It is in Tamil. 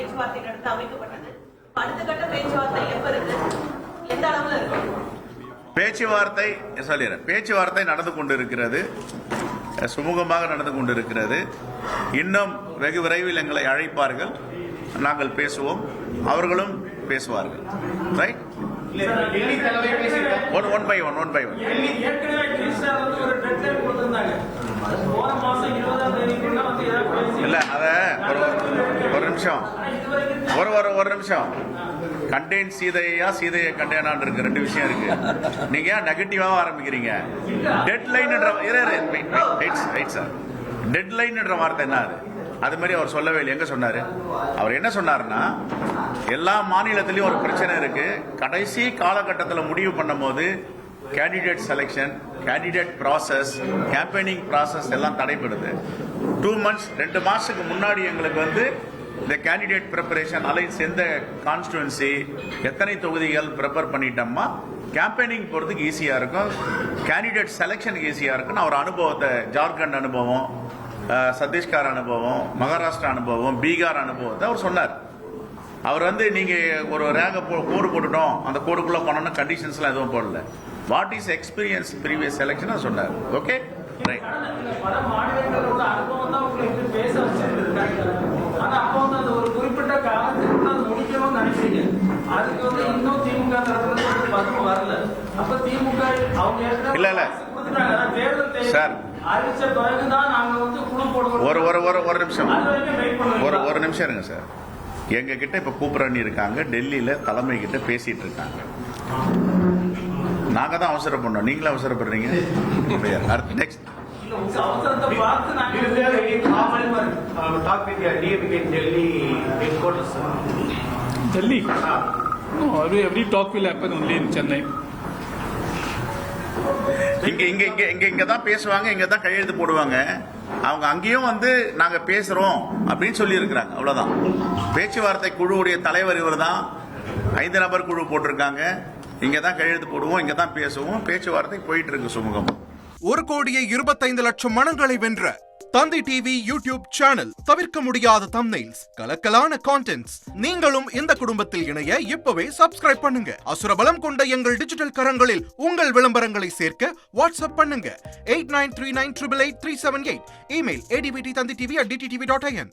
பேச்சுவார்த்தை நடத்த அமைக்கப்பட்டது. அடுத்த கட்ட பேச்சுவார்த்தை எப்ப இருக்கு, எந்த அளவுல இருக்கு? பேச்சுவார்த்தை நடந்து கொண்டிருக்கிறது, சுமூகமாக நடந்து கொண்டிருக்கிறது. இன்னும் வெகு விரைவில் எங்களை அழைப்பார்கள், நாங்கள் பேசுவோம், அவர்களும் பேசுவார்கள். ரைட்? One by one. இல்ல அத ஒரு நிமிஷம் கண்டேன் சீதையை கண்டேனான் இருக்கு. ரெண்டு விஷயம் இருக்கு. நீங்க ஏன் நெகட்டிவாக ஆரம்பிக்கிறீங்க? டெட்லைன்ன்ற வார்த்தை என்ன? அது மாதிரி அவர் சொல்லவே இல்லை. எங்க சொன்னாரு? அவர் என்ன சொன்னாருன்னா, எல்லா மாநிலத்திலையும் ஒரு பிரச்சனை இருக்கு. கடைசி காலகட்டத்தில் முடிவு பண்ணும் போது candidate selection, candidate process, campaigning process எல்லாம் தடைபடுது. 2 months 2 மாசத்துக்கு முன்னாடி எங்களுக்கு இந்த கேண்டிடேட் ப்ரிப்பரேஷன் அலைன்ஸ் எந்த கான்ஸ்டுவன்சி எத்தனை தொகுதிகள் ப்ரிப்பேர் பண்ணிட்டோம்மா கேம்பெயினிங் போகிறதுக்கு ஈஸியா இருக்கும், கேண்டிடேட் செலெக்ஷனுக்கு ஈஸியா இருக்குன்னு அவர் அனுபவத்தை, ஜார்க்கண்ட் அனுபவம், சத்தீஸ்கர் அனுபவம், மகாராஷ்டிரா அனுபவம், பீகார் அனுபவத்தை அவர் சொன்னார். அவர் நீங்க ஒரு ரேக கோடு போட்டுட்டோம், அந்த கோடுக்குள்ள பண்ணணும், கண்டிஷன்ஸ்லாம் எதுவும் போடல. What is experience previous selection சொன்னார். Okay, right. இல்ல சார், ஒரு நிமிஷம் இருங்க சார். எங்க கிட்ட இப்ப கூப்பிடறி இருக்காங்க, டெல்லியில தலைமை கிட்ட பேசிட்டு இருக்காங்க. நாங்க தான் அவசரம் பண்ணோம், நீங்களும் அவசரப்படுறீங்க. Next Delhi. No, every talk will happen only in Chennai. இங்க தான் பேசுவாங்க, இங்க தான் கையெழுத்து போடுவாங்க. அவங்க அங்கேயும் நாங்க பேசுறோம் அப்படின்னு சொல்லி இருக்கிறாங்க. அவ்வளவுதான். பேச்சுவார்த்தை குழுவுடைய தலைவர் இவர் தான். 5 நபர் குழு போட்டிருக்காங்க. இங்க தான் கையெழுத்து போடுவோம், இங்க தான் பேசுவோம். பேச்சுவார்த்தை போயிட்டு இருக்கு சுமூகம். 1,25,00,000 மனங்களை வென்ற தந்தி டிவி யூடியூப் சேனல். தவிர்க்க முடியாத தம்ப்நெயில்ஸ், கலக்கலான கான்டென்ட்ஸ். நீங்களும் இந்த குடும்பத்தில் இணைய இப்பவே சப்ஸ்கிரைப் பண்ணுங்க. அசுரபலம் கொண்ட எங்கள் டிஜிட்டல் கரங்களில் உங்கள் விளம்பரங்களை சேர்க்க வாட்ஸ்அப் பண்ணுங்க. 8939888378. Email advttanditv@dttv.in.